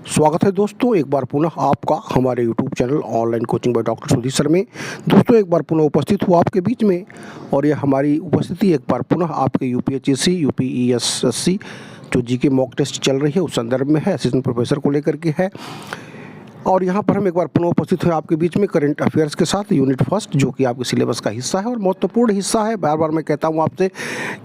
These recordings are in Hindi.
स्वागत है दोस्तों, एक बार पुनः आपका हमारे YouTube channel online coaching by doctor Sudhir sir में। दोस्तों एक बार पुनः उपस्थित हुआ आपके बीच में, और यह हमारी उपस्थिति एक बार पुनः आपके यूपीएचएससी यूपीईएसएससी जो जीके मॉक टेस्ट चल रही है उस संदर्भ में है, असिस्टेंट प्रोफेसर को लेकर के है। और यहाँ पर हम एक बार पुनः उपस्थित हुए आपके बीच में करंट अफेयर्स के साथ यूनिट फर्स्ट, जो कि आपके सिलेबस का हिस्सा है और महत्वपूर्ण हिस्सा है। बार बार मैं कहता हूँ आपसे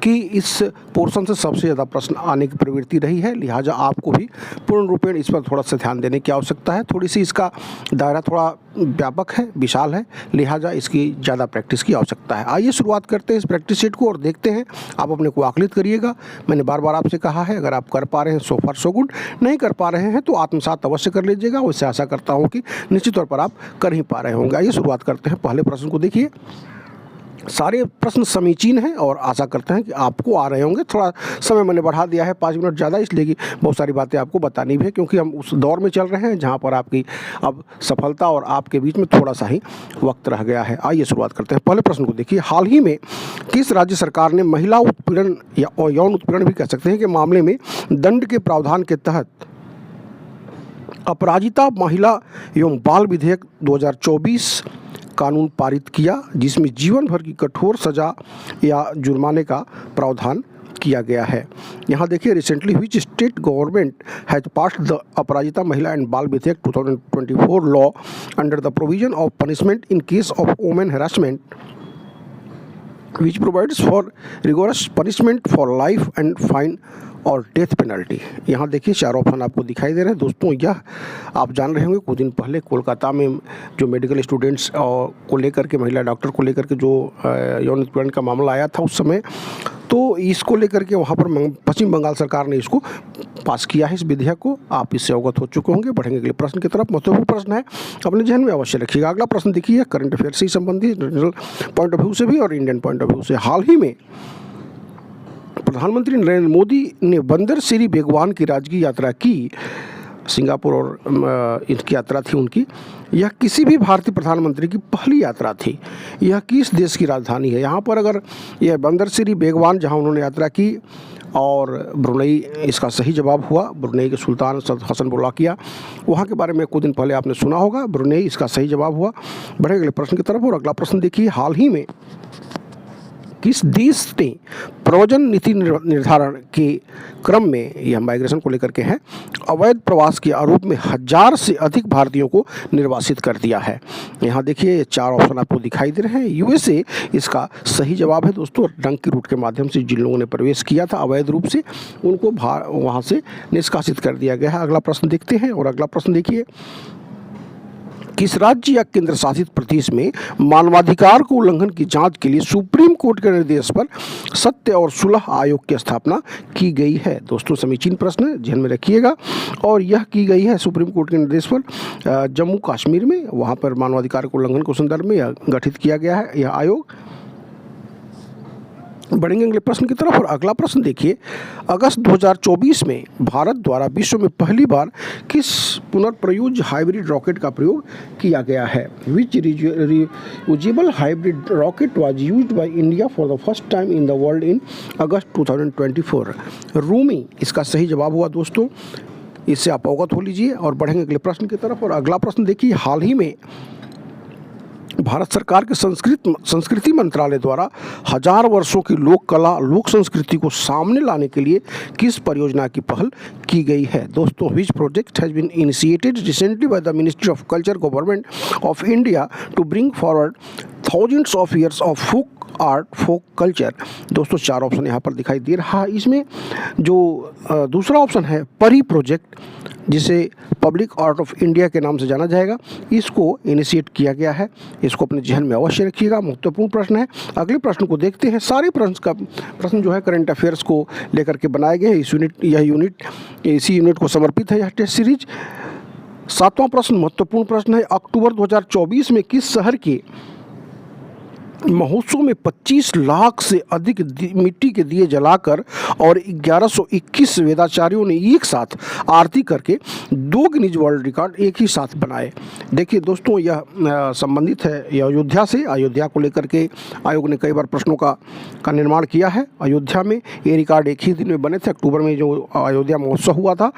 कि इस पोर्शन से सबसे ज़्यादा प्रश्न आने की प्रवृत्ति रही है, लिहाजा आपको भी पूर्ण रूपेण इस पर थोड़ा सा ध्यान देने की आवश्यकता है। थोड़ी सी इसका दायरा थोड़ा व्यापक है, विशाल है, लिहाजा इसकी ज़्यादा प्रैक्टिस की आवश्यकता है। आइए शुरुआत करते हैं इस प्रैक्टिस शीट को और देखते हैं। आप अपने को आकलित करिएगा। मैंने बार बार आपसे कहा है, अगर आप कर पा रहे हैं सो फार सो गुड, नहीं कर पा रहे हैं तो आत्मसात अवश्य कर लीजिएगा। उससे आशा करता हूँ कि निश्चित तौर पर आप कर ही पा रहे होंगे। आइए शुरुआत करते हैं। पहले प्रश्न को देखिए। सारे प्रश्न समीचीन हैं और आशा करते हैं कि आपको आ रहे होंगे। थोड़ा समय मैंने बढ़ा दिया है 5 मिनट ज़्यादा, इसलिए कि बहुत सारी बातें आपको बतानी भी है, क्योंकि हम उस दौर में चल रहे हैं जहां पर आपकी अब सफलता और आपके बीच में थोड़ा सा ही वक्त रह गया है। आइए शुरुआत करते हैं। पहले प्रश्न को देखिए। हाल ही में किस राज्य सरकार ने महिला उत्पीड़न या यौन उत्पीड़न भी कह सकते हैं के मामले में दंड के प्रावधान के तहत अपराजिता महिला एवं बाल विधेयक 2024 कानून पारित किया, जिसमें जीवन भर की कठोर सजा या जुर्माने का प्रावधान किया गया है। यहाँ देखिए, recently which state government has passed the Aparajita Mahila and Bal Vidheyak 2024 law under the provision of punishment in case of women harassment which provides for rigorous punishment for life and fine और डेथ पेनल्टी। यहाँ देखिए 4 ऑप्शन आपको दिखाई दे रहे हैं। दोस्तों यह आप जान रहे होंगे, कुछ दिन पहले कोलकाता में जो मेडिकल स्टूडेंट्स को लेकर के, महिला डॉक्टर को लेकर के जो यौन उत्पीड़न का मामला आया था उस समय, तो इसको लेकर के वहाँ पर पश्चिम बंगाल सरकार ने इसको पास किया है, इस विधेयक को। आप इससे अवगत हो चुके होंगे। बढ़ेंगे अगले प्रश्न की तरफ। महत्वपूर्ण प्रश्न है, अपने ध्यान में अवश्य रखिएगा। अगला प्रश्न देखिए, करंट अफेयर से संबंधित, रीजनल पॉइंट ऑफ व्यू से भी और इंडियन पॉइंट ऑफ व्यू से। हाल ही में प्रधानमंत्री नरेंद्र मोदी ने बंदर श्री बेगवान की राजकीय यात्रा की। सिंगापुर और इनकी यात्रा थी उनकी। यह किसी भी भारतीय प्रधानमंत्री की पहली यात्रा थी। यह किस देश की राजधानी है? यहाँ पर अगर यह बंदर श्री बेगवान जहाँ उन्होंने यात्रा की, और ब्रुनई इसका सही जवाब हुआ। ब्रुनई के सुल्तान हसन बोलाकिया, वहाँ के बारे में कुछ दिन पहले आपने सुना होगा। ब्रुनई इसका सही जवाब हुआ। बढ़े अगले प्रश्न की तरफ। और अगला प्रश्न देखिए। हाल ही में किस देश ने प्रव्रजन नीति निर्धारण के क्रम में, यह माइग्रेशन को लेकर के है, अवैध प्रवास के आरोप में 1000 से अधिक भारतीयों को निर्वासित कर दिया है? यहाँ देखिए, ये 4 ऑप्शन आपको दिखाई दे रहे हैं। यूएसए इसका सही जवाब है दोस्तों। डंकी रूट के माध्यम से जिन लोगों ने प्रवेश किया था अवैध रूप से, उनको वहाँ से निष्कासित कर दिया गया है। अगला प्रश्न देखते हैं। और अगला प्रश्न देखिए, किस राज्य या केंद्र शासित प्रदेश में मानवाधिकार को उल्लंघन की जांच के लिए सुप्रीम कोर्ट के निर्देश पर सत्य और सुलह आयोग की स्थापना की गई है? दोस्तों समीचीन प्रश्न है, ध्यान में रखिएगा। और यह की गई है सुप्रीम कोर्ट के निर्देश पर जम्मू कश्मीर में। वहां पर मानवाधिकार के उल्लंघन के संदर्भ में यह गठित किया गया है यह आयोग। बढ़ेंगे अगले प्रश्न की तरफ। और अगला प्रश्न देखिए, अगस्त 2024 में भारत द्वारा विश्व में पहली बार किस पुनर्प्रयुज्य हाइब्रिड रॉकेट का प्रयोग किया गया है? Which reusable hybrid rocket was used by India for the first time in the world in August 2024? Rhumi इसका सही जवाब हुआ दोस्तों। इससे आप अवगत हो लीजिए। और बढ़ेंगे अगले प्रश्न की तरफ। और अगला प्रश्न देखिए, हाल ही में भारत सरकार के संस्कृति मंत्रालय द्वारा 1000 वर्षों की लोक कला, लोक संस्कृति को सामने लाने के लिए किस परियोजना की पहल की गई है? दोस्तों, which project has been initiated recently by the ministry of culture government of India to bring forward thousands of years of folk art, folk culture? दोस्तों 4 ऑप्शन यहाँ पर दिखाई दे रहा है। इसमें जो दूसरा ऑप्शन है परी प्रोजेक्ट, जिसे पब्लिक आर्ट ऑफ इंडिया के नाम से जाना जाएगा, इसको इनिशिएट किया गया है। इसको अपने जहन में अवश्य रखिएगा। महत्वपूर्ण प्रश्न है। अगले प्रश्न को देखते हैं। सारे प्रश्न जो है करंट अफेयर्स को लेकर के बनाए गए हैं। इसी यूनिट को समर्पित है यह टेस्ट सीरीज। 7वां प्रश्न महत्वपूर्ण प्रश्न है। अक्टूबर 2024 में किस शहर के महोत्सव में 25 लाख से अधिक मिट्टी के दिए जलाकर और 1121 वेदाचार्यों ने एक साथ आरती करके 2 गिनीज वर्ल्ड रिकॉर्ड एक ही साथ बनाए। देखिए दोस्तों, यह संबंधित है यह अयोध्या से। अयोध्या को लेकर के आयोग ने कई बार प्रश्नों का निर्माण किया है। अयोध्या में ये रिकॉर्ड एक ही दिन में बने थे, अक्टूबर में जो अयोध्या महोत्सव हुआ था।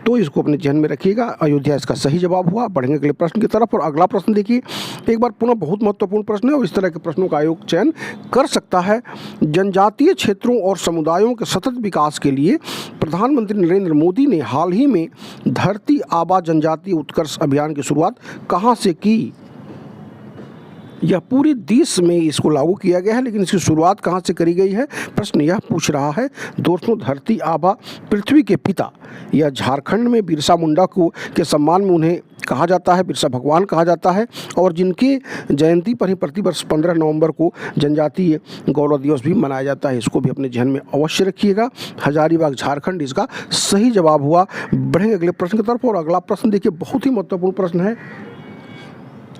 तो इसको अपने ध्यान में रखिएगा। अयोध्या इसका सही जवाब हुआ। बढ़ेंगे अगले प्रश्न की तरफ। और अगला प्रश्न देखिए, एक बार पुनः बहुत महत्वपूर्ण प्रश्न है और इस तरह के प्रश्नों का आयोग चयन कर सकता है। जनजातीय क्षेत्रों और समुदायों के सतत विकास के लिए प्रधानमंत्री नरेंद्र मोदी ने हाल ही में धरती आबा जनजातीय उत्कर्ष अभियान की शुरुआत कहां से की? यह पूरे देश में इसको लागू किया गया है, लेकिन इसकी शुरुआत कहाँ से करी गई है? प्रश्न यह पूछ रहा है दोस्तों। धरती आबा पृथ्वी के पिता, यह झारखंड में बिरसा मुंडा को के सम्मान में उन्हें कहा जाता है, बिरसा भगवान कहा जाता है, और जिनके जयंती पर ही प्रतिवर्ष 15 नवंबर को जनजातीय गौरव दिवस भी मनाया जाता है। इसको भी अपने ध्यान में अवश्य रखिएगा। हजारीबाग झारखंड इसका सही जवाब हुआ। बढ़ेंगे अगले प्रश्न की तरफ। और अगला प्रश्न देखिए, बहुत ही महत्वपूर्ण प्रश्न है।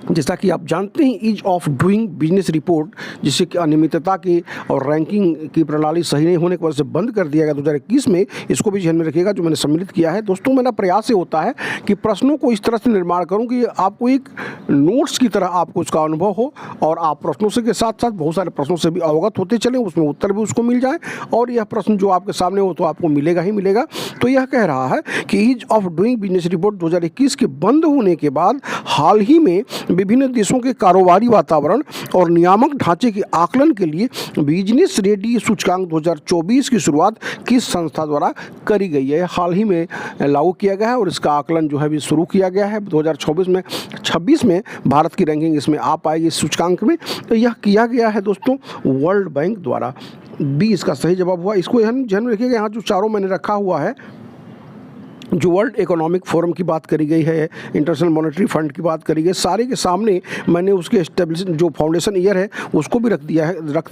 जैसा कि आप जानते हैं, ease of doing business report, जिससे कि अनियमितता की और रैंकिंग की प्रणाली सही नहीं होने की वजह से बंद कर दिया गया 2021 में, इसको भी ध्यान में रखिएगा जो मैंने सम्मिलित किया है। दोस्तों, मेरा प्रयास ये होता है कि प्रश्नों को इस तरह से निर्माण करूं कि आपको एक नोट्स की तरह आपको उसका अनुभव हो और आप प्रश्नों से के साथ साथ बहुत सारे प्रश्नों से भी अवगत होते चलें, उसमें उत्तर भी उसको मिल जाए और यह प्रश्न जो आपके सामने हो तो आपको मिलेगा ही मिलेगा। तो यह कह रहा है कि ease of doing business report 2021 के बंद होने के बाद हाल ही में विभिन्न देशों के कारोबारी वातावरण और नियामक ढांचे के आकलन के लिए बिजनेस रेडी सूचकांक 2024 की शुरुआत किस संस्था द्वारा करी गई है? हाल ही में लागू किया गया है और इसका आकलन जो है भी शुरू किया गया है। 2026 में भारत की रैंकिंग इसमें आ पाएगी इस सूचकांक में। तो यह किया गया है दोस्तों वर्ल्ड बैंक द्वारा। बी इसका सही जवाब हुआ। इसको ध्यान में रखिएगा। यहाँ जो चारों मैंने रखा हुआ है, जो वर्ल्ड इकोनॉमिक फोरम की बात करी गई है, इंटरनेशनल मॉनेटरी फंड की बात करी गई, सारे के सामने मैंने उसके एस्टेब्लिश जो फाउंडेशन ईयर है उसको भी रख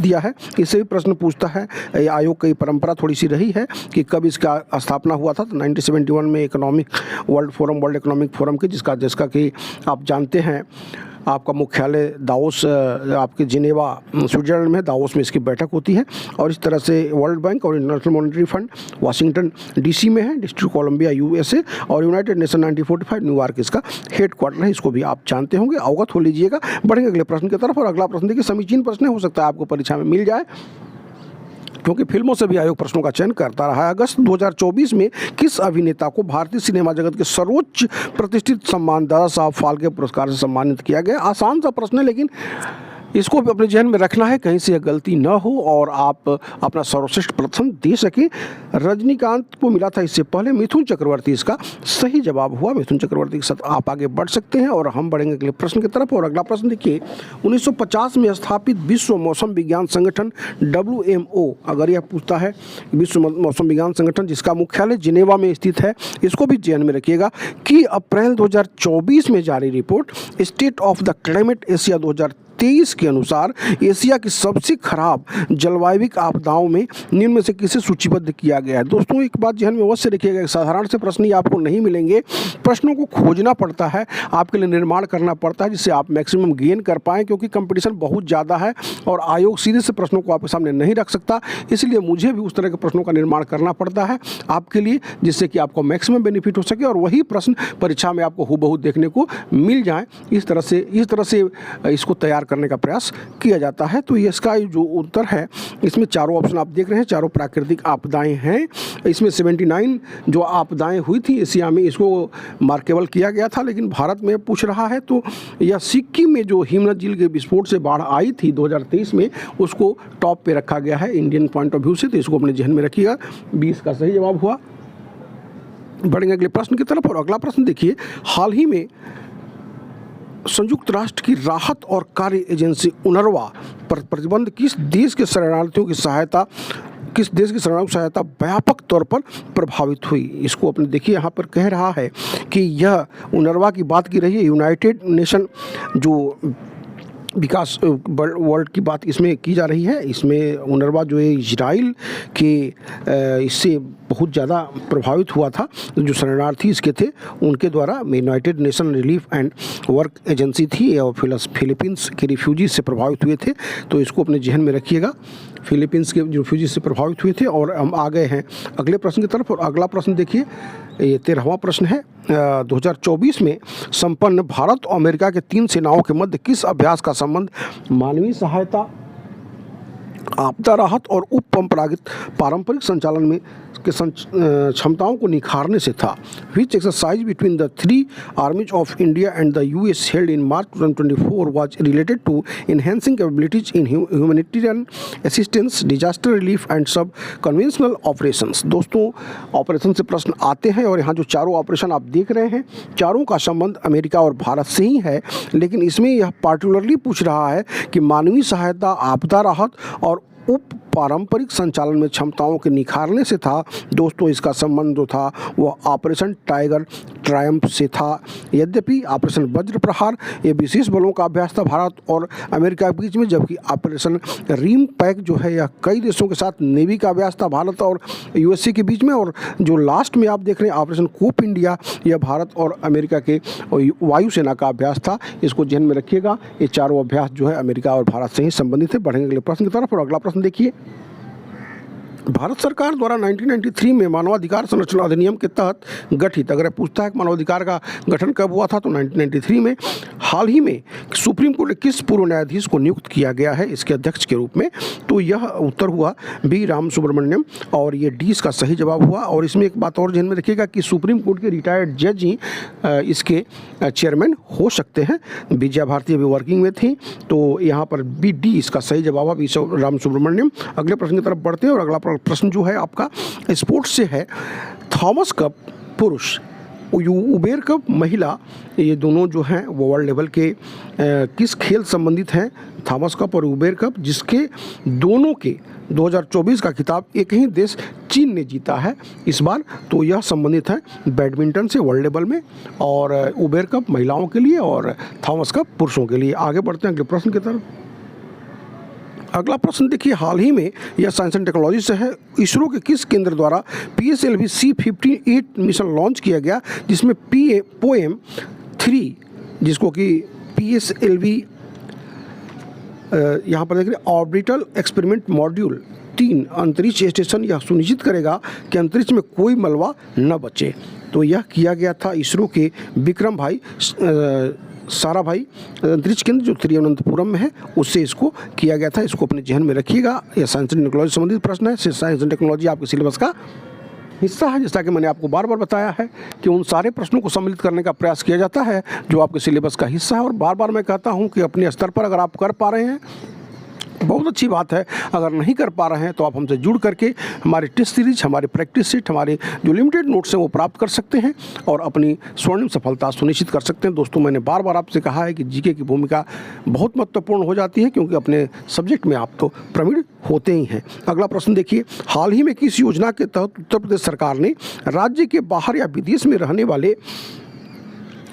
दिया है। इससे भी प्रश्न पूछता है। आयोग की परंपरा थोड़ी सी रही है कि कब इसका स्थापना हुआ था, तो 1971 में वर्ल्ड इकोनॉमिक फोरम की, जिसका कि आप जानते हैं आपका मुख्यालय दावोस आपके जिनेवा स्विट्जरलैंड में दावोस में इसकी बैठक होती है। और इस तरह से वर्ल्ड बैंक और international monetary fund Washington DC में है, डिस्ट्रिक्ट कोलंबिया यूएसए, और यूनाइटेड नेशन 1945 न्यूयॉर्क इसका हेड क्वार्टर है। इसको भी आप जानते होंगे, अवगत हो लीजिएगा। बढ़ेंगे अगले प्रश्न की तरफ। और अगला प्रश्न देखिए, समीचीन प्रश्न हो सकता है आपको परीक्षा में मिल जाए, क्योंकि फिल्मों से भी आयोग प्रश्नों का चयन करता रहा है। अगस्त 2024 में किस अभिनेता को भारतीय सिनेमा जगत के सर्वोच्च प्रतिष्ठित सम्मान दादा साहब फाल्के पुरस्कार से सम्मानित किया गया? आसान सा प्रश्न है, लेकिन इसको भी अपने ध्यान में रखना है, कहीं से यह गलती न हो और आप अपना सर्वश्रेष्ठ प्रदर्शन दे सकें। रजनीकांत को मिला था इससे पहले। मिथुन चक्रवर्ती इसका सही जवाब हुआ। मिथुन चक्रवर्ती के साथ आप आगे बढ़ सकते हैं। और हम बढ़ेंगे अगले प्रश्न की तरफ। और अगला प्रश्न देखिए, 1950 में स्थापित विश्व मौसम विज्ञान संगठन WMO, अगर यह पूछता है विश्व मौसम विज्ञान संगठन जिसका मुख्यालय जिनेवा में स्थित है, इसको भी ध्यान में रखिएगा कि अप्रैल 2024 में जारी report state of the climate Asia 2023 के अनुसार एशिया की सबसे खराब जलवायविक आपदाओं में निम्न में से किसे सूचीबद्ध किया गया है? दोस्तों, एक बात ध्यान में अवश्य रखिएगा, एक साधारण से प्रश्न ही आपको नहीं मिलेंगे। प्रश्नों को खोजना पड़ता है, आपके लिए निर्माण करना पड़ता है, जिससे आप मैक्सिमम गेन कर पाएँ, क्योंकि कंपटीशन बहुत ज़्यादा है और आयोग सीधे से प्रश्नों को आपके सामने नहीं रख सकता। इसलिए मुझे भी उस तरह के प्रश्नों का निर्माण करना पड़ता है आपके लिए, जिससे कि आपको मैक्सिमम बेनिफिट हो सके और वही प्रश्न परीक्षा में आपको हूबहू देखने को मिल जाए। इस तरह से इसको तैयार करने का प्रयास किया जाता है। तो इसका जो उत्तर है, इसमें चारों ऑप्शन आप देख रहे हैं, चारों प्राकृतिक आपदाएं हैं। इसमें 79 जो आपदाएं हुई थी एशिया में, इसको मार्केबल किया गया था, लेकिन भारत में पूछ रहा है तो यह सिक्किम में जो हिमनद झील के विस्फोट से बाढ़ आई थी 2023 में, उसको टॉप पे रखा गया है इंडियन पॉइंट ऑफ व्यू से। तो इसको अपने जहन में रखिएगा। 20 का सही जवाब हुआ। बढ़ेंगे अगले प्रश्न की तरफ। और अगला प्रश्न देखिए, हाल ही में संयुक्त राष्ट्र की राहत और कार्य एजेंसी UNRWA पर प्रतिबंध किस देश की शरणार्थियों की सहायता व्यापक तौर पर प्रभावित हुई? इसको अपने देखिए, यहाँ पर कह रहा है कि यह UNRWA की बात की रही है, यूनाइटेड नेशन जो विकास वर्ल्ड की बात इसमें की जा रही है। इसमें UNRWA जो है इजराइल के इससे बहुत ज़्यादा प्रभावित हुआ था। जो शरणार्थी इसके थे उनके द्वारा United nation relief and work agency थी और फिलीपींस के रिफ्यूजी से प्रभावित हुए थे, तो इसको अपने जहन में रखिएगा। फिलीपींस के जो रिफ्यूजी से प्रभावित हुए थे। और हम आ गए हैं अगले प्रश्न की तरफ। और अगला प्रश्न देखिए, ये 13वां प्रश्न है। 2024 में संपन्न भारत और अमेरिका के 3 सेनाओं के मध्य किस अभ्यास का संबंध मानवीय सहायता, आपदा राहत और उपपरंपरागत पारंपरिक संचालन में के क्षमताओं को निखारने से था? Which exercise between the 3 armies of India and the US held in March 2024 was related to enhancing capabilities in humanitarian assistance, disaster relief and sub conventional operations. दोस्तों, ऑपरेशन से प्रश्न आते हैं और यहाँ जो चारों ऑपरेशन आप देख रहे हैं, चारों का संबंध अमेरिका और भारत से ही है, लेकिन इसमें यह पार्टिकुलरली पूछ रहा है कि मानवीय सहायता, आपदा राहत और उप पारंपरिक संचालन में क्षमताओं के निखारने से था। दोस्तों, इसका संबंध जो था वह ऑपरेशन टाइगर ट्रायम्फ से था। यद्यपि ऑपरेशन वज्र प्रहार ये विशेष बलों का अभ्यास था भारत और अमेरिका के बीच में, जबकि ऑपरेशन रिम पैक जो है यह कई देशों के साथ नेवी का अभ्यास था भारत और USA के बीच में। और जो लास्ट में आप देख रहे हैं ऑपरेशन कोप इंडिया, यह भारत और अमेरिका के वायुसेना का अभ्यास था। इसको ध्यान में रखिएगा। ये चारों अभ्यास जो है अमेरिका और भारत से ही संबंधित है। बढ़ेंगे अगले प्रश्न की तरफ। और अगला प्रश्न देखिए, भारत सरकार द्वारा 1993 में मानवाधिकार संरक्षण अधिनियम के तहत गठित, अगर पूछता है कि मानवाधिकार का गठन कब हुआ था, तो 1993 में। हाल ही में सुप्रीम कोर्ट ने किस पूर्व न्यायाधीश को नियुक्त किया गया है इसके अध्यक्ष के रूप में? तो यह उत्तर हुआ बी राम सुब्रमण्यम, और ये डी इसका सही जवाब हुआ। और इसमें एक बात और ध्यान में रखिएगा कि सुप्रीम कोर्ट के रिटायर्ड जज ही इसके चेयरमैन हो सकते हैं। विजया भारती अभी वर्किंग में थी, तो यहाँ पर बी डी इसका सही जवाब हुआ, बी राम सुब्रमण्यम। अगले प्रश्न की तरफ बढ़ते हैं और अगला प्रश्न जो है आपका स्पोर्ट्स से है। थॉमस कप पुरुष, उबेर कप महिला, ये दोनों जो हैं वो वर्ल्ड लेवल के किस खेल संबंधित हैं? थॉमस कप और उबेर कप, जिसके दोनों के 2024 का खिताब एक ही देश चीन ने जीता है इस बार। तो यह संबंधित है बैडमिंटन से वर्ल्ड लेवल में, और उबेर कप महिलाओं के लिए और थॉमस कप पुरुषों के लिए। आगे बढ़ते हैं अगले प्रश्न की तरफ। अगला प्रश्न देखिए, हाल ही में यह साइंस एंड टेक्नोलॉजी से है। इसरो के किस केंद्र द्वारा PSLV C-58 मिशन लॉन्च किया गया, जिसमें POEM 3, जिसको कि PSLV यहाँ पर देख रहे ऑर्बिटल एक्सपेरिमेंट मॉड्यूल 3 अंतरिक्ष स्टेशन यह सुनिश्चित करेगा कि अंतरिक्ष में कोई मलबा न बचे। तो यह किया गया था इसरो के विक्रम भाई साराभाई अंतरिक्ष केंद्र जो तिरुवनंतपुरम में है, उससे इसको किया गया था। इसको अपने जहन में रखिएगा। यह साइंस एंड टेक्नोलॉजी संबंधित प्रश्न है। साइंस एंड टेक्नोलॉजी आपके सिलेबस का हिस्सा है, जैसा कि मैंने आपको बार बार बताया है कि उन सारे प्रश्नों को सम्मिलित करने का प्रयास किया जाता है जो आपके सिलेबस का हिस्सा है। और बार बार मैं कहता हूँ कि अपने स्तर पर अगर आप कर पा रहे हैं बहुत अच्छी बात है, अगर नहीं कर पा रहे हैं तो आप हमसे जुड़ करके हमारी टेस्ट सीरीज, हमारे प्रैक्टिस सेट, हमारे जो लिमिटेड नोट्स हैं वो प्राप्त कर सकते हैं और अपनी स्वर्णिम सफलता सुनिश्चित कर सकते हैं। दोस्तों, मैंने बार बार आपसे कहा है कि जीके की भूमिका बहुत महत्वपूर्ण हो जाती है, क्योंकि अपने सब्जेक्ट में आप तो प्रवीण होते ही हैं। अगला प्रश्न देखिए, हाल ही में किस योजना के तहत उत्तर प्रदेश सरकार ने राज्य के बाहर या विदेश में रहने वाले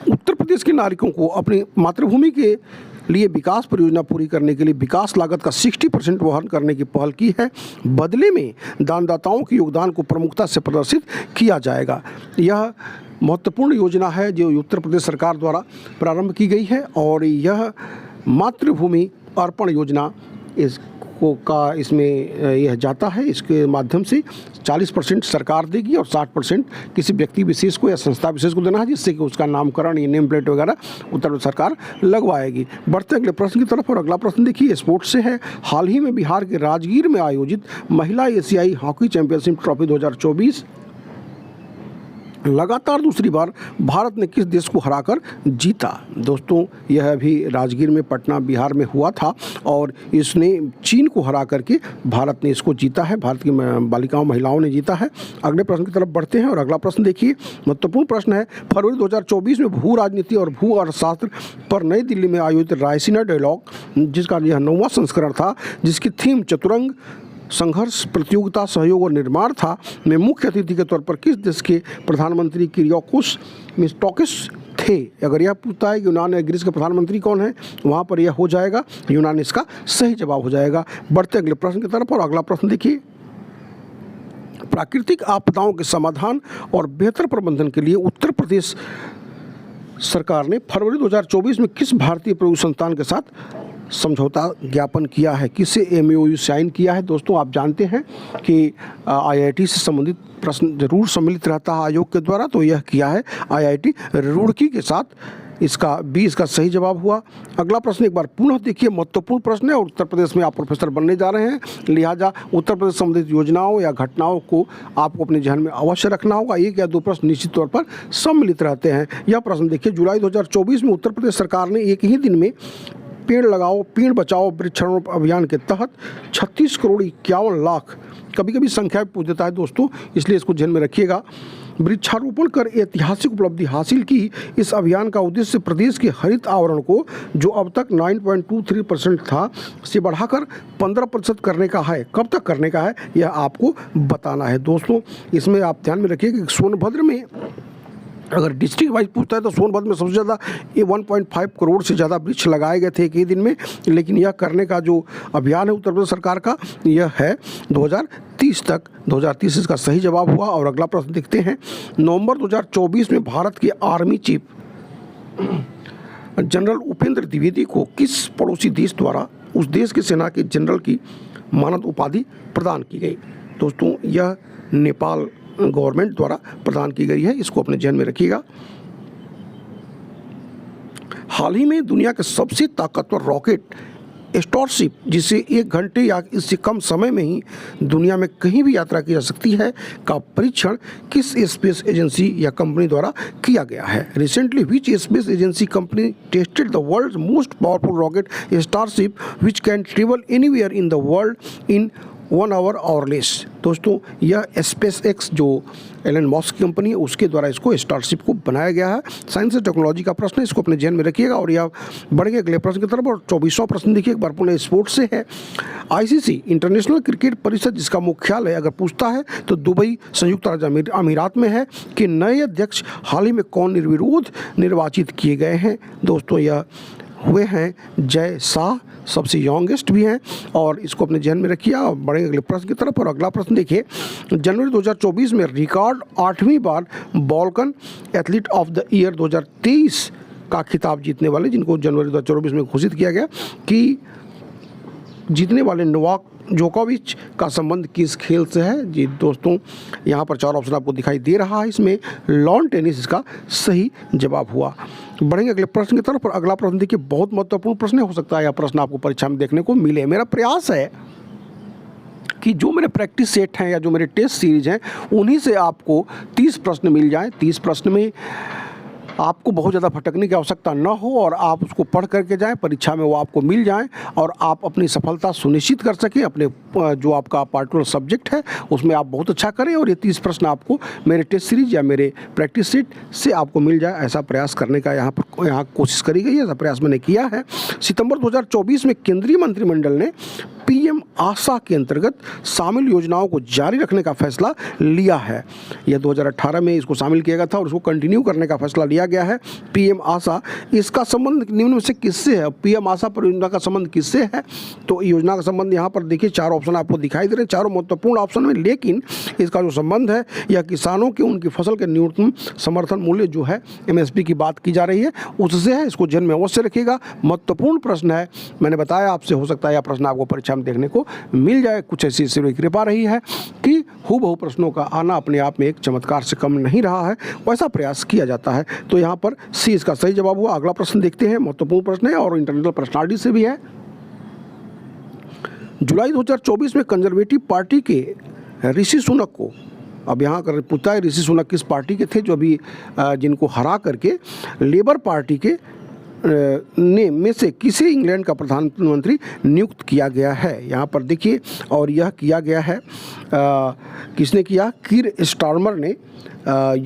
उत्तर प्रदेश के नागरिकों को अपनी मातृभूमि के लिए विकास परियोजना पूरी करने के लिए विकास लागत का 60% वहन करने की पहल की है? बदले में दानदाताओं के योगदान को प्रमुखता से प्रदर्शित किया जाएगा। यह महत्वपूर्ण योजना है जो उत्तर प्रदेश सरकार द्वारा प्रारंभ की गई है, और यह मातृभूमि अर्पण योजना इसमें यह जाता है। इसके माध्यम से 40% सरकार देगी और 60% किसी व्यक्ति विशेष को या संस्था विशेष को देना है, जिससे कि उसका नामकरण या नेम प्लेट वगैरह उत्तर प्रदेश सरकार लगवाएगी। बढ़ते अगले प्रश्न की तरफ। और अगला प्रश्न देखिए, स्पोर्ट्स से है। हाल ही में बिहार के राजगीर में आयोजित महिला एशियाई हॉकी चैंपियनशिप ट्रॉफी 2024 लगातार दूसरी बार भारत ने किस देश को हराकर जीता? दोस्तों, यह भी राजगीर में पटना बिहार में हुआ था और इसने चीन को हरा करके भारत ने इसको जीता है। भारत की बालिकाओं महिलाओं ने जीता है। अगले प्रश्न की तरफ बढ़ते हैं और अगला प्रश्न देखिए, महत्वपूर्ण प्रश्न है। फरवरी 2024 में भू राजनीति और भू अर्थशास्त्र पर नई दिल्ली में आयोजित रायसीना डायलॉग, जिसका यह 9वां संस्करण था, जिसकी थीम चतुरंग संघर्ष, प्रतियोगिता, सहयोग और निर्माण था, में मुख्य अतिथि के तौर पर किस देश के प्रधानमंत्री किरियाकोस मित्सोताकिस थे? थे। अगर यह पूछता है कि यूनान या ग्रीस के प्रधानमंत्री कौन है, वहाँ पर यह हो जाएगा यूनान, इसका सही जवाब हो जाएगा। बढ़ते अगले प्रश्न की तरफ, और अगला प्रश्न देखिए, प्राकृतिक आपदाओं के समाधान और बेहतर प्रबंधन के लिए उत्तर प्रदेश सरकार ने फरवरी 2024 में किस भारतीय प्रौद्योगिकी संस्थान के साथ समझौता ज्ञापन किया है, किससे MOU साइन किया है? दोस्तों आप जानते हैं कि IIT से संबंधित प्रश्न जरूर सम्मिलित रहता है आयोग के द्वारा, तो यह किया है IIT रुड़की के साथ। इसका B इसका सही जवाब हुआ। अगला प्रश्न एक बार पुनः देखिए, महत्वपूर्ण प्रश्न है और उत्तर प्रदेश में आप प्रोफेसर बनने जा रहे हैं, लिहाजा उत्तर प्रदेश संबंधित योजनाओं या घटनाओं को आपको अपने ध्यान में अवश्य रखना होगा। एक या दो प्रश्न निश्चित तौर पर सम्मिलित रहते हैं। यह प्रश्न देखिए, जुलाई 2024 में उत्तर प्रदेश सरकार ने एक ही दिन में पेड़ लगाओ पेड़ बचाओ वृक्षारोपण अभियान के तहत 36 करोड़ 51 लाख, कभी कभी संख्या पूछ देता है दोस्तों, इसलिए इसको ध्यान में रखिएगा, वृक्षारोपण कर ऐतिहासिक उपलब्धि हासिल की। इस अभियान का उद्देश्य प्रदेश के हरित आवरण को, जो अब तक 9.23% था, से बढ़ाकर 15% करने का है। कब तक करने का है यह आपको बताना है दोस्तों। इसमें आप ध्यान में रखिए कि सोनभद्र में अगर डिस्ट्रिक्ट वाइज पूछता है तो सोनभद्र में सबसे ज़्यादा 1.5 करोड़ से ज़्यादा वृक्ष लगाए गए थे एक ही दिन में, लेकिन यह करने का जो अभियान है उत्तर प्रदेश सरकार का, यह है 2030 तक। 2030 इसका सही जवाब हुआ। और अगला प्रश्न देखते हैं, नवंबर 2024 में भारत के army chief general Upendra Dwivedi को किस पड़ोसी देश द्वारा उस देश के सेना के जनरल की मानद उपाधि प्रदान की गई? दोस्तों यह नेपाल गवर्नमेंट द्वारा प्रदान की गई है, इसको अपने ध्यान में रखिएगा। हाल ही में दुनिया के सबसे ताकतवर रॉकेट स्टारशिप, जिसे 1 घंटे या इससे कम समय में ही दुनिया में कहीं भी यात्रा की जा सकती है, का परीक्षण किस स्पेस एजेंसी या कंपनी द्वारा किया गया है? Recently which space agency company tested the world most powerful rocket starship which can travel anywhere in the world in 1 hour और लेस? दोस्तों यह SpaceX जो एलन मस्क की कंपनी है उसके द्वारा इसको स्टारशिप को बनाया गया है। साइंस एंड टेक्नोलॉजी का प्रश्न है, इसको अपने ध्यान में रखिएगा। और यह बढ़ेंगे अगले प्रश्न की तरफ, और 24वां प्रश्न देखिए, एक बार पुनः स्पोर्ट्स से है। ICC इंटरनेशनल क्रिकेट परिषद, जिसका मुख्यालय अगर पूछता है तो दुबई संयुक्त अरब अमीरात में है, कि नए अध्यक्ष हाल ही में कौन निर्विरोध निर्वाचित किए गए हैं? दोस्तों यह हुए हैं जय शाह, सबसे यंगेस्ट भी हैं, और इसको अपने ध्यान में रखिए। बढ़ेंगे अगले प्रश्न की तरफ, और अगला प्रश्न देखिए, जनवरी 2024 में रिकॉर्ड 8वीं बार Balkan athlete of the year 2023 का खिताब जीतने वाले, जिनको जनवरी 2024 में घोषित किया गया, कि जीतने वाले नोवाक जोकोविच का संबंध किस खेल से है? जी दोस्तों यहाँ पर 4 ऑप्शन आपको दिखाई दे रहा है, इसमें लॉन टेनिस इसका सही जवाब हुआ। बढ़ेंगे अगले प्रश्न की तरफ, और अगला प्रश्न देखिए, बहुत महत्वपूर्ण प्रश्न हो सकता है यह प्रश्न आपको परीक्षा में देखने को मिले। मेरा प्रयास है कि जो मेरे प्रैक्टिस सेट हैं या जो मेरे टेस्ट सीरीज हैं उन्हीं से आपको 30 प्रश्न मिल जाएं। 30 प्रश्न में आपको बहुत ज़्यादा भटकने की आवश्यकता न हो और आप उसको पढ़ करके जाएं, परीक्षा में वो आपको मिल जाएं और आप अपनी सफलता सुनिश्चित कर सकें। अपने जो आपका पार्टिकुलर सब्जेक्ट है उसमें आप बहुत अच्छा करें और ये 30 प्रश्न आपको मेरे टेस्ट सीरीज या मेरे प्रैक्टिस सेट से आपको मिल जाए, ऐसा प्रयास करने का यहाँ कोशिश करी गई है, ऐसा प्रयास मैंने किया है। सितंबर 2024 में केंद्रीय मंत्रिमंडल ने PM आशा के अंतर्गत शामिल योजनाओं को जारी रखने का फैसला लिया है। यह 2018 में इसको शामिल किया गया था और इसको कंटिन्यू करने का फैसला लिया गया है। PM आशा, इसका संबंध निम्न में से किससे है? PM आशा परियोजना का संबंध किससे है? तो योजना का संबंध यहाँ पर देखिए 4 ऑप्शन आपको दिखाई दे रहे हैं, चारों महत्वपूर्ण ऑप्शन में, लेकिन इसका जो संबंध है यह किसानों के उनकी फसल के न्यूनतम समर्थन मूल्य जो है MSP की बात की जा रही है उससे है। इसको ध्यान में अवश्य रखिएगा, महत्वपूर्ण प्रश्न है। मैंने बताया आपसे हो सकता है यह प्रश्न आपको परीक्षा में देखने को मिल जाए। कुछ ऐसी ईश्वर की कृपा रही है कि हूबहू प्रश्नों का आना अपने आप में एक चमत्कार से कम नहीं रहा है, वैसा प्रयास किया जाता है। तो यहाँ पर सी इसका सही जवाब हुआ। अगला प्रश्न देखते हैं, महत्वपूर्ण प्रश्न है और इंटरनेशनल पर्सनालिटी से भी है। जुलाई 2024 में कंजर्वेटिव पार्टी के ऋषि सुनक को, अब यहाँ कर पूछता है ऋषि सुनक किस पार्टी के थे जो अभी जिनको हरा करके लेबर पार्टी के में से किसे इंग्लैंड का प्रधानमंत्री नियुक्त किया गया है? यहाँ पर देखिए, और यह किया गया है किसने किया? कीर स्टारमर ने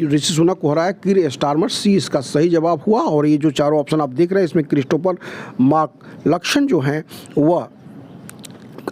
ऋषि सुनक को हराया, कीर स्टारमर। सी इसका सही जवाब हुआ। और ये जो चारों ऑप्शन आप देख रहे हैं इसमें क्रिस्टोफर मार्क लक्सन जो हैं वह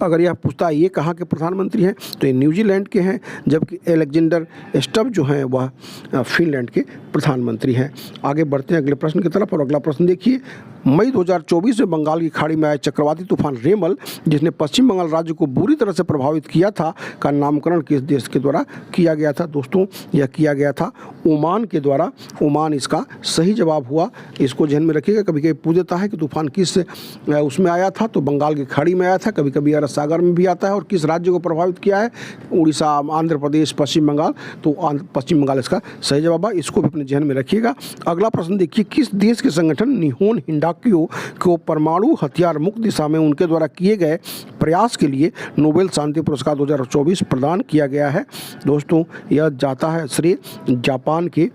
अगर यह पूछता है ये कहाँ के प्रधानमंत्री हैं तो ये न्यूजीलैंड के हैं, जबकि एलेक्जेंडर स्टब जो हैं वह फिनलैंड के प्रधानमंत्री हैं। आगे बढ़ते हैं अगले प्रश्न की तरफ। और अगला प्रश्न देखिए, मई 2024 में बंगाल की खाड़ी में आए चक्रवाती तूफान रेमल, जिसने पश्चिम बंगाल राज्य को बुरी तरह से प्रभावित किया था, का नामकरण किस देश के द्वारा किया गया था? दोस्तों यह किया गया था ओमान के द्वारा। ओमान इसका सही जवाब हुआ। इसको ध्यान में रखिएगा। कभी कभी पूछ देता है कि तूफान किस उसमें आया था, तो बंगाल की खाड़ी में आया था। कभी कभी अरब सागर में भी आता है। और किस राज्य को प्रभावित किया है? उड़ीसा, आंध्र प्रदेश, पश्चिम बंगाल। तो पश्चिम बंगाल इसका सही जवाब है। इसको भी अपने ध्यान में रखिएगा। अगला प्रश्न देखिए, किस देश के संगठन निहोन हिंडाक्यो को परमाणु हथियार मुक्त दिशा में उनके द्वारा किए गए प्रयास के लिए नोबेल शांति पुरस्कार 2024 प्रदान किया गया है? दोस्तों यह जाता है श्रेय जापान के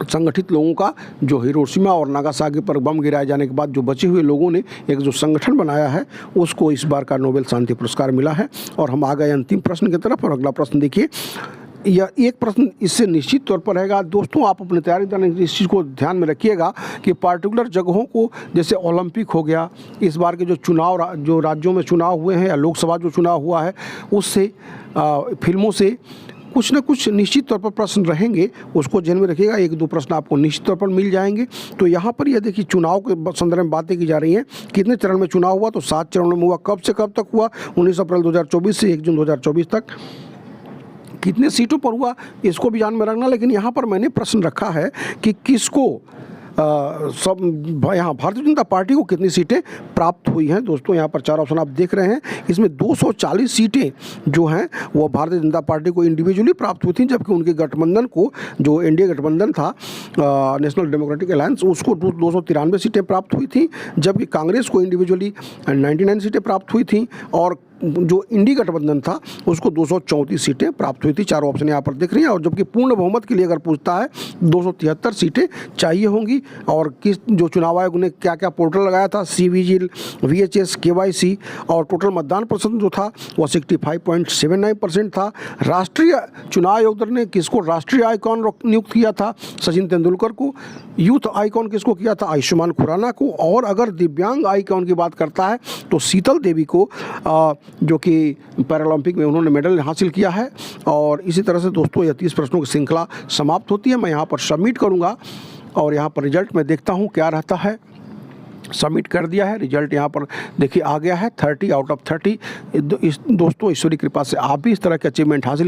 संगठित लोगों का, जो हिरोशिमा और नागासाकी पर बम गिराए जाने के बाद जो बचे हुए लोगों ने एक जो संगठन बनाया है, उसको इस बार का नोबेल शांति पुरस्कार मिला है। और हम आ गए अंतिम प्रश्न की तरफ। और अगला प्रश्न देखिए, यह एक प्रश्न इससे निश्चित तौर पर रहेगा। दोस्तों आप अपनी तैयारी के दौरान इस चीज़ को ध्यान में रखिएगा कि पार्टिकुलर जगहों को, जैसे ओलंपिक हो गया, इस बार के जो चुनाव, जो राज्यों में चुनाव हुए हैं या लोकसभा जो चुनाव हुआ है, उससे फिल्मों से कुछ न कुछ निश्चित तौर पर प्रश्न रहेंगे। उसको ध्यान में रखिएगा। एक दो प्रश्न आपको निश्चित तौर पर मिल जाएंगे। तो यहाँ पर यह देखिए, चुनाव के संदर्भ में बातें की जा रही हैं। कितने चरण में चुनाव हुआ? तो 7 चरणों में हुआ। कब से कब तक हुआ? 19 अप्रैल 2024 से 1 जून 2024 तक। कितने सीटों पर हुआ? इसको भी ध्यान में रखना। लेकिन यहाँ पर मैंने प्रश्न रखा है कि किसको सब यहाँ भारतीय जनता पार्टी को कितनी सीटें प्राप्त हुई हैं। दोस्तों यहाँ पर 4 ऑप्शन आप देख रहे हैं। इसमें 240 सीटें जो हैं वो भारतीय जनता पार्टी को इंडिविजुअली प्राप्त हुई थी, जबकि उनके गठबंधन को, जो एनडीए गठबंधन था, नेशनल डेमोक्रेटिक अलायंस, उसको 293 सीटें प्राप्त हुई थी, जबकि कांग्रेस को इंडिविजुअली 99 सीटें प्राप्त हुई थी, और जो इंडी गठबंधन था उसको 234 सीटें प्राप्त हुई थी। 4 ऑप्शन यहाँ पर दिख रही हैं। और जबकि पूर्ण बहुमत के लिए अगर पूछता है 273 सीटें चाहिए होंगी। और किस जो चुनाव आयोग ने क्या क्या पोर्टल लगाया था, CVGIL, VHS, KYC, और टोटल मतदान प्रतिशत जो था वह 65.79% था। राष्ट्रीय चुनाव आयोग ने किसको राष्ट्रीय आइकॉन नियुक्त किया था? सचिन तेंदुलकर को। यूथ आइकॉन किसको किया था? आयुष्मान खुराना को। और अगर दिव्यांग आइकॉन की बात करता है तो शीतल देवी को, जो कि पैरालंपिक में उन्होंने मेडल हासिल किया है। और इसी तरह से दोस्तों यह 30 प्रश्नों की श्रृंखला समाप्त होती है। मैं यहाँ पर सबमिट करूँगा और यहाँ पर रिजल्ट मैं देखता हूँ क्या रहता है। सबमिट कर दिया है। रिजल्ट यहाँ पर देखिए आ गया है 30 आउट ऑफ 30। दोस्तों ईश्वरी कृपा से आप भी इस तरह के अचीवमेंट हासिल